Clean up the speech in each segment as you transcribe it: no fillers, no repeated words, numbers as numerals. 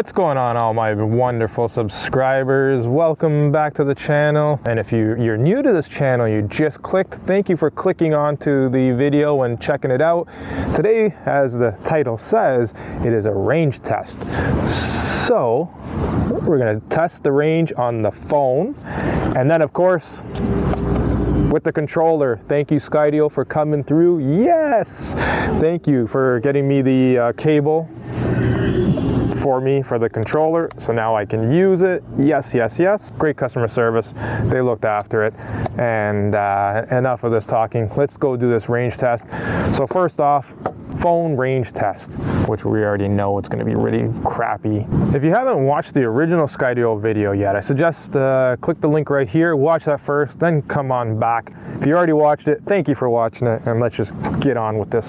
What's going on, all my wonderful subscribers? Welcome back to the channel. And if you're new to this channel, you just clicked, thank you for clicking onto the video and checking it out. Today, as the title says, it is a range test. So we're going to test the range on the phone, and then of course with the controller. Thank you, Skydio, for coming through. Yes, thank you for getting me the cable for me for the controller, so now I can use it. Yes, yes, yes. Great customer service. They looked after it. And enough of this talking. Let's go do this range test. So first off, phone range test, which we already know it's going to be really crappy. If you haven't watched the original Skydio video yet, I suggest click the link right here, watch that first, then come on back. If you already watched it, thank you for watching it, and let's just get on with this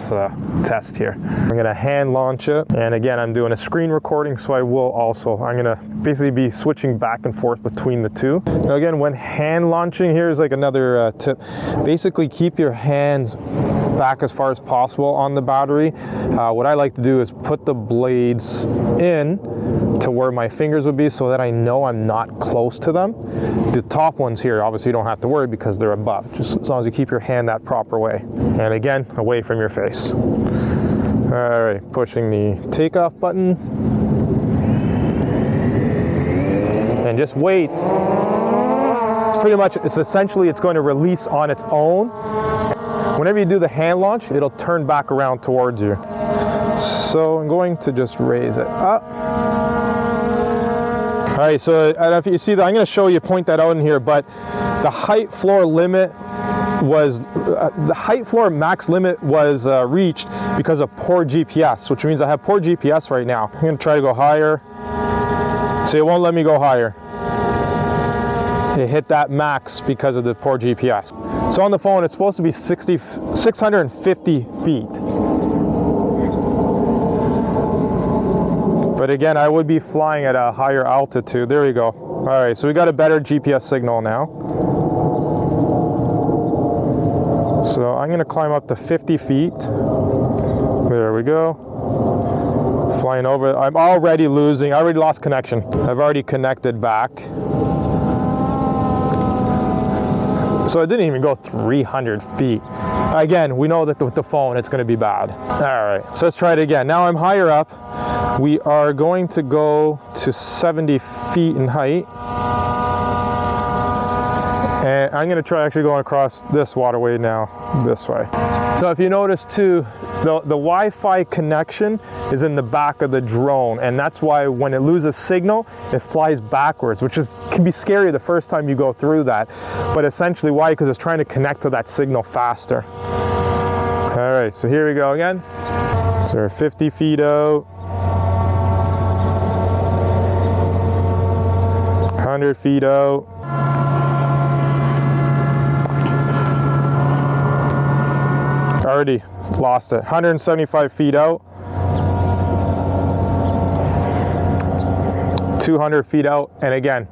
test here. I'm going to hand launch it, and again, I'm doing a screen recording, so I'm going to basically be switching back and forth between the two. Now again, when hand launching, here's like another tip. Basically keep your hands back as far as possible on the battery. What I like to do is put the blades in to where my fingers would be, so that I know I'm not close to them. The top ones here, obviously you don't have to worry because they're above, just as long as you keep your hand that proper way. And again, away from your face. All right, pushing the takeoff button. And just wait. It's essentially going to release on its own. Whenever you do the hand launch, it'll turn back around towards you. So I'm going to just raise it up. All right, so if you see that, I'm going to show you, point that out in here, but the height floor limit was, the height floor max limit was reached because of poor GPS, which means I have poor GPS right now. I'm going to try to go higher. So it won't let me go higher. It hit that max because of the poor GPS. So on the phone, it's supposed to be 650 feet. But again, I would be flying at a higher altitude. There we go. All right, so we got a better GPS signal now. So I'm gonna climb up to 50 feet. There we go. Flying over. I'm already losing. I already lost connection. I've already connected back. So it didn't even go 300 feet. Again, we know that with the phone, it's going to be bad. All right, so let's try it again. Now I'm higher up. We are going to go to 70 feet in height. And I'm going to try actually going across this waterway now, this way. So if you notice too, the Wi-Fi connection is in the back of the drone, and that's why when it loses signal, it flies backwards, which can be scary the first time you go through that. But essentially why? Because it's trying to connect to that signal faster. All right, so here we go again. So we're 50 feet out. 100 feet out. Already lost it. 175 feet out. 200 feet out, and again,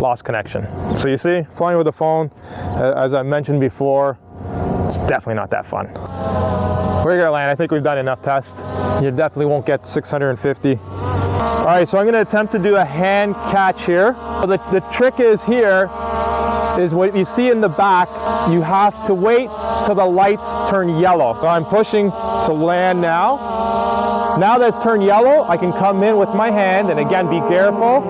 lost connection. So you see, flying with the phone, as I mentioned before, it's definitely not that fun. We're gonna land. I think we've done enough tests. You definitely won't get 650. All right, so I'm gonna attempt to do a hand catch here. So the trick is here, is what you see in the back, you have to wait till the lights turn yellow. So I'm pushing to land now. Now that it's turned yellow, I can come in with my hand, and again, be careful,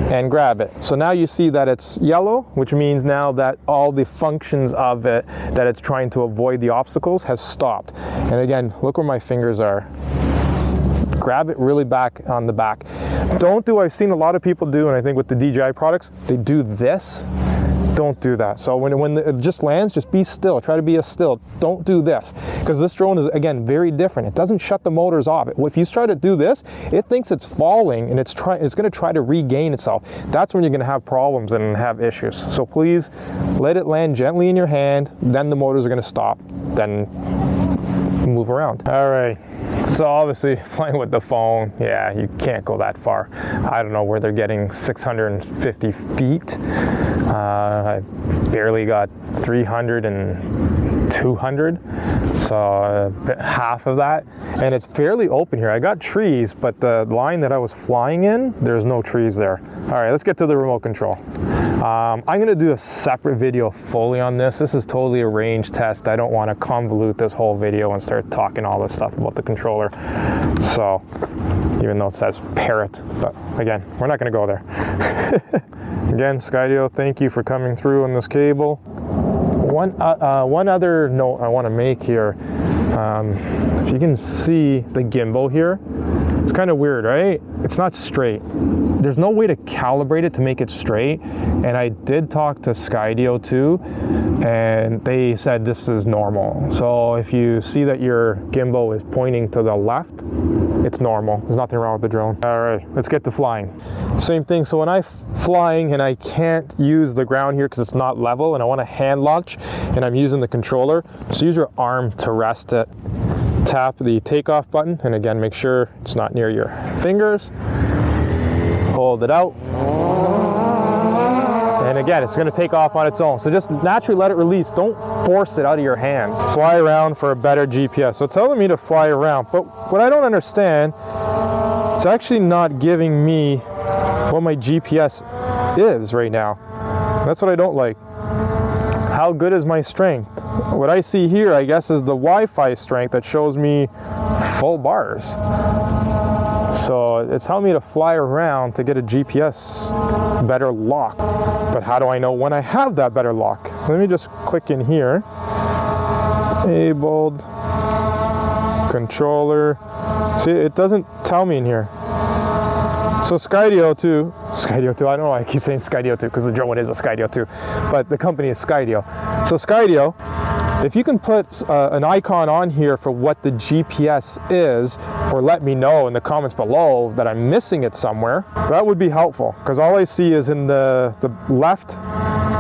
and grab it. So now you see that it's yellow, which means now that all the functions of it, that it's trying to avoid the obstacles, has stopped. And again, look where my fingers are. Grab it really back on the back. I've seen a lot of people do, and I think with the DJI products, they do this. Don't do that. So when it just lands, just be still. Try to be still. Don't do this, because this drone is, again, very different. It doesn't shut the motors off. If you try to do this, it thinks it's falling, and it's going to try to regain itself. That's when you're going to have problems and have issues. So please let it land gently in your hand. Then the motors are going to stop. Then move around. All right. So obviously flying with the phone, yeah, you can't go that far. I don't know where they're getting 650 feet. I barely got 300 and 200, so half of that. And it's fairly open here. I got trees, but the line that I was flying in, there's no trees there. All right, let's get to the remote control. I'm gonna do a separate video fully on this. This is totally a range test. I don't want to convolute this whole video and start talking all this stuff about the controller. So, even though it says parrot, but again, we're not gonna go there. Again, Skydio, thank you for coming through on this cable. One other note I want to make here, if you can see the gimbal here, it's kind of weird, right? It's not straight. There's no way to calibrate it to make it straight, and I did talk to Skydio too, and they said this is normal. So if you see that your gimbal is pointing to the left, it's normal. There's nothing wrong with the drone. All right, let's get to flying. Same thing, so when I'm flying and I can't use the ground here because it's not level and I want to hand launch and I'm using the controller, just use your arm to rest it. Tap the takeoff button, and again, make sure it's not near your fingers. Hold it out. And again, it's gonna take off on its own. So just naturally let it release. Don't force it out of your hands. Fly around for a better GPS. So it's telling me to fly around, but what I don't understand, it's actually not giving me what my GPS is right now. That's what I don't like. How good is my strength? What I see here, I guess, is the Wi-Fi strength that shows me full bars. So it's telling me to fly around to get a GPS better lock. But how do I know when I have that better lock? Let me just click in here. Enabled controller. See, it doesn't tell me in here. So Skydio 2, I don't know why I keep saying Skydio 2 because the drone is a Skydio 2, but the company is Skydio. So Skydio, if you can put an icon on here for what the GPS is, or let me know in the comments below that I'm missing it somewhere, that would be helpful, because all I see is in the left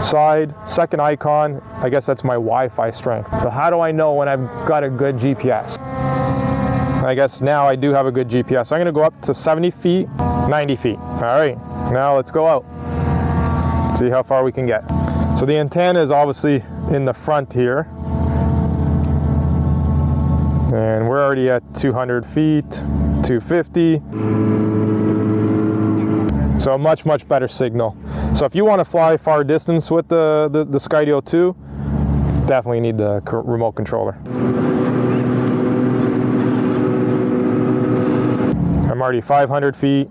side, second icon, I guess that's my Wi-Fi strength. So how do I know when I've got a good GPS? I guess now I do have a good GPS. So I'm gonna go up to 70 feet, 90 feet. All right, now let's go out. See how far we can get. So the antenna is obviously in the front here. And we're already at 200 feet, 250. So a much, much better signal. So if you want to fly far distance with the Skydio 2, definitely need the remote controller. I'm already 500 feet.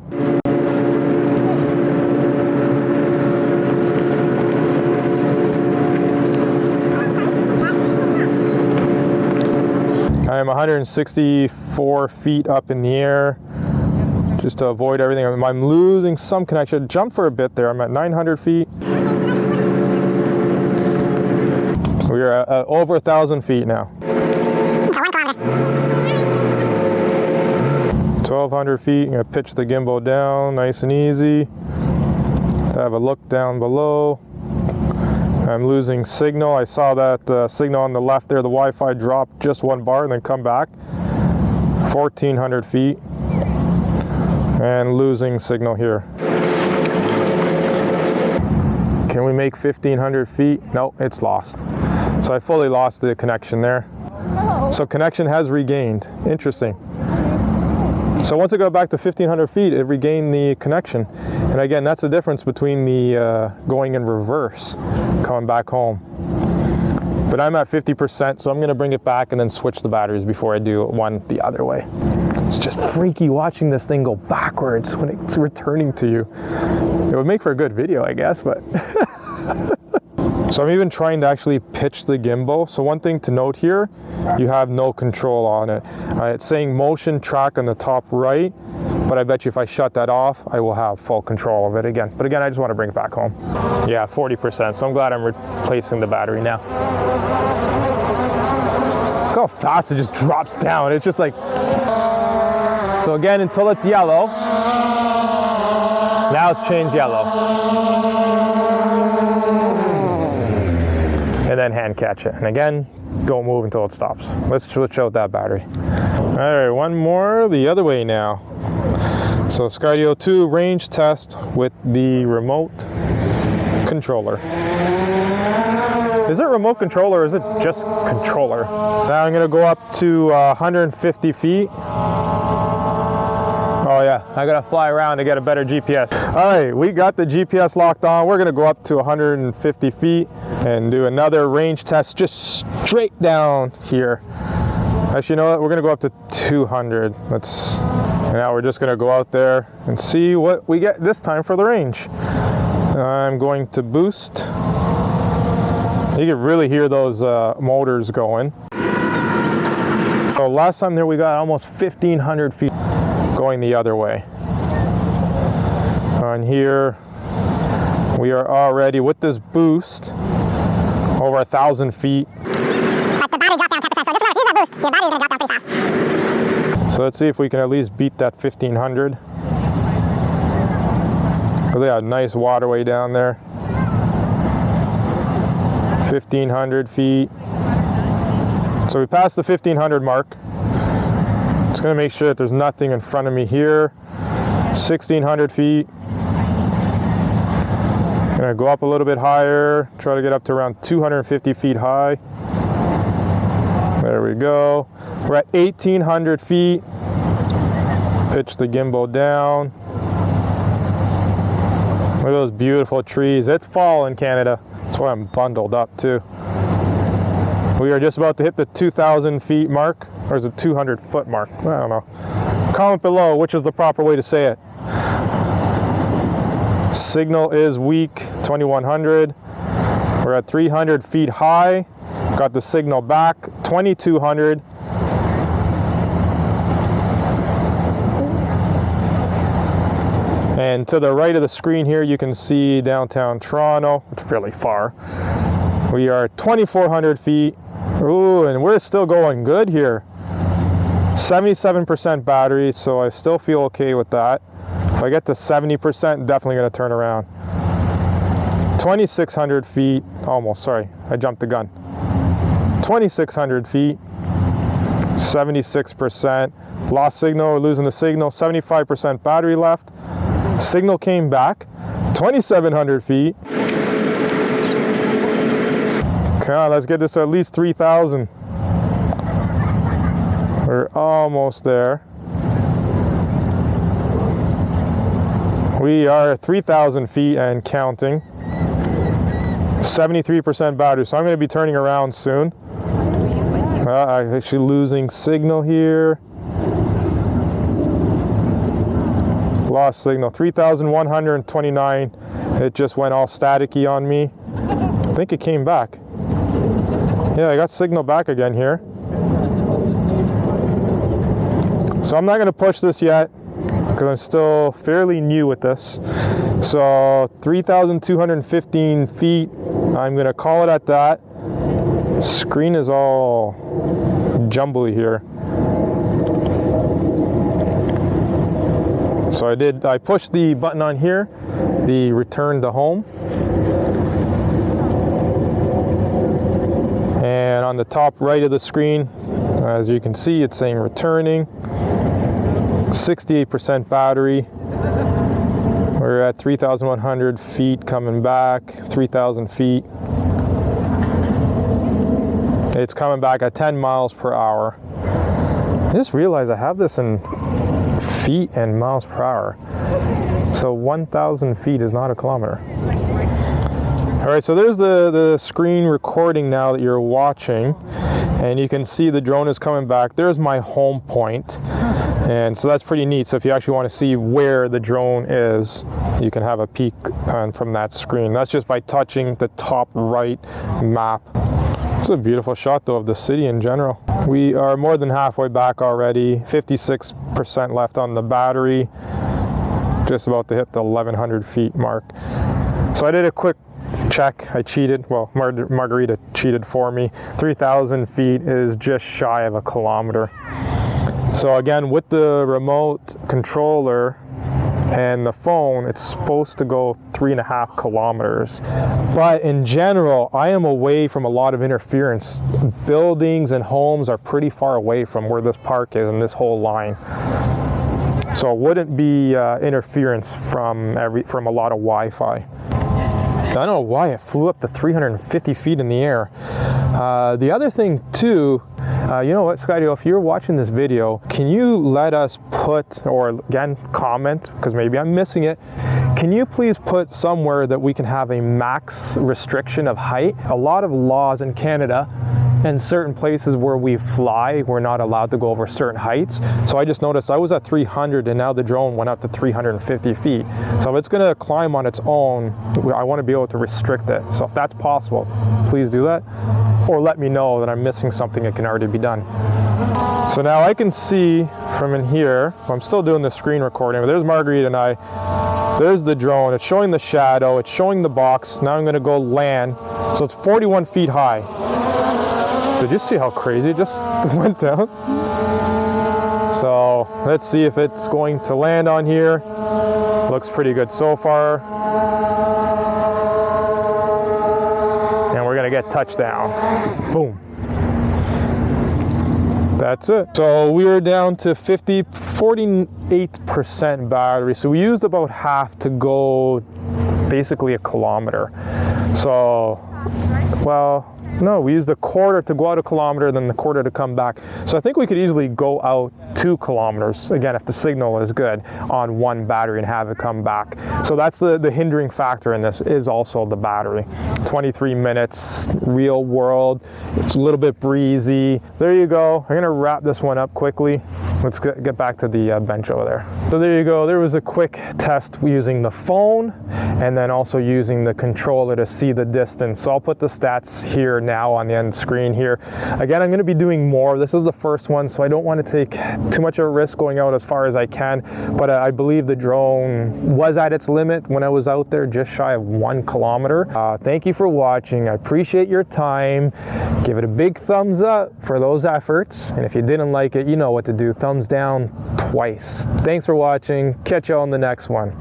I am 164 feet up in the air, just to avoid everything. I'm losing some connection. Jump for a bit there. I'm at 900 feet. We are at over 1,000 feet now. 1,200 feet. I'm gonna pitch the gimbal down, nice and easy. Have a look down below. I'm losing signal. I saw that signal on the left there, the Wi-Fi dropped just 1 bar and then come back. 1,400 feet. And losing signal here. Can we make 1,500 feet? No, it's lost. So I fully lost the connection there. So connection has regained. Interesting. So once it got back to 1,500 feet, it regained the connection. And again, that's the difference between the going in reverse, coming back home. But I'm at 50%, so I'm gonna bring it back and then switch the batteries before I do one the other way. It's just freaky watching this thing go backwards when it's returning to you. It would make for a good video, I guess, but. So I'm even trying to actually pitch the gimbal. So one thing to note here, you have no control on it. It's saying motion track on the top right, but I bet you if I shut that off, I will have full control of it again. But again, I just want to bring it back home. Yeah, 40%, so I'm glad I'm replacing the battery now. Look how fast it just drops down. It's just like, so again, until it's yellow, now it's changed yellow. And then hand catch it. And again, don't move until it stops. Let's switch out that battery. All right, one more the other way now. So Skydio 2 range test with the remote controller. Is it remote control or is it just controller? Now I'm gonna go up to 150 feet. Oh yeah, I gotta fly around to get a better GPS. All right, we got the GPS locked on. We're gonna go up to 150 feet and do another range test just straight down here. Actually, you know what? We're gonna go up to 200. Now we're just gonna go out there and see what we get this time for the range. I'm going to boost. You can really hear those motors going. So last time there we got almost 1,500 feet going the other way. On here, we are already, with this boost, over 1,000 feet. But the battery drop down 10%, so just remember, use that boost. Your battery's gonna drop down pretty fast. So let's see if we can at least beat that 1,500. Look at that nice waterway down there. 1,500 feet. So we passed the 1,500 mark. Just gonna make sure that there's nothing in front of me here. 1,600 feet. Gonna go up a little bit higher, try to get up to around 250 feet high. There we go. We're at 1,800 feet. Pitch the gimbal down. Look at those beautiful trees. It's fall in Canada. That's why I'm bundled up too. We are just about to hit the 2,000 feet mark, or is it 200 foot mark? I don't know. Comment below which is the proper way to say it. Signal is weak, 2,100. We're at 300 feet high. Got the signal back, 2,200. And to the right of the screen here, you can see downtown Toronto. It's fairly far. We are 2,400 feet. Ooh, and we're still going good here. 77% battery, so I still feel okay with that. If I get to 70%, definitely gonna turn around. 2,600 feet, almost, sorry, I jumped the gun. 2,600 feet, 76%. Lost signal, we're losing the signal, 75% battery left. Signal came back, 2,700 feet. Come on, let's get this to at least 3,000. We're almost there. We are 3,000 feet and counting. 73% battery, so I'm going to be turning around soon. I'm actually losing signal here. Lost signal, 3,129. It just went all staticky on me. I think it came back. Yeah, I got signal back again here. So I'm not going to push this yet because I'm still fairly new with this. So 3,215 feet. I'm going to call it at that. Screen is all jumbly here. So I pushed the button on here, the return to home. And on the top right of the screen, as you can see, it's saying returning. 68% battery. We're at 3,100 feet coming back, 3,000 feet. It's coming back at 10 miles per hour. I just realized I have this in feet and miles per hour. So 1,000 feet is not a kilometer. All right, so there's the screen recording now that you're watching, and you can see the drone is coming back. There's my home point, and so that's pretty neat. So if you actually want to see where the drone is, you can have a peek from that screen. That's just by touching the top right map. It's a beautiful shot though of the city in general. We are more than halfway back already, 56% left on the battery, just about to hit the 1,100 feet mark. So I did a quick check. I cheated. Well, Margarita cheated for me. 3,000 feet is just shy of a kilometer. So again, with the remote controller and the phone, it's supposed to go 3.5 kilometers. But in general, I am away from a lot of interference. Buildings and homes are pretty far away from where this park is and this whole line. So it wouldn't be interference from a lot of Wi-Fi. I don't know why it flew up to 350 feet in the air. The other thing too, you know what, Skydio, if you're watching this video, can you let us put, or again, comment, because maybe I'm missing it, can you please put somewhere that we can have a max restriction of height? A lot of laws in Canada and certain places where we fly, we're not allowed to go over certain heights. So I just noticed I was at 300 and now the drone went up to 350 feet. So if it's gonna climb on its own, I wanna be able to restrict it. So if that's possible, please do that. Or let me know that I'm missing something that can already be done. So now I can see from in here, I'm still doing the screen recording, but there's Marguerite and I. There's the drone, it's showing the shadow, it's showing the box. Now I'm gonna go land. So it's 41 feet high. Did you see how crazy it just went down? So let's see if it's going to land on here. Looks pretty good so far. And we're gonna get touchdown. Boom. That's it. So we are down to 48% battery. So we used about half to go basically a kilometer. So, well, no, we used a quarter to go out a kilometer, then the quarter to come back. So I think we could easily go out 2 kilometers, again, if the signal is good, on one battery and have it come back. So that's the hindering factor in this, is also the battery. 23 minutes, real world, it's a little bit breezy. There you go. I'm gonna wrap this one up quickly. Let's get back to the bench over there. So there you go. There was a quick test using the phone and then also using the controller to see the distance. So I'll put the stats here now on the end screen here. Again, I'm going to be doing more. This is the first one, so I don't want to take too much of a risk going out as far as I can. But I believe the drone was at its limit when I was out there, just shy of 1 kilometer. Thank you for watching. I appreciate your time. Give it a big thumbs up for those efforts. And if you didn't like it, you know what to do. Thumbs down twice. Thanks for watching. Catch you on the next one.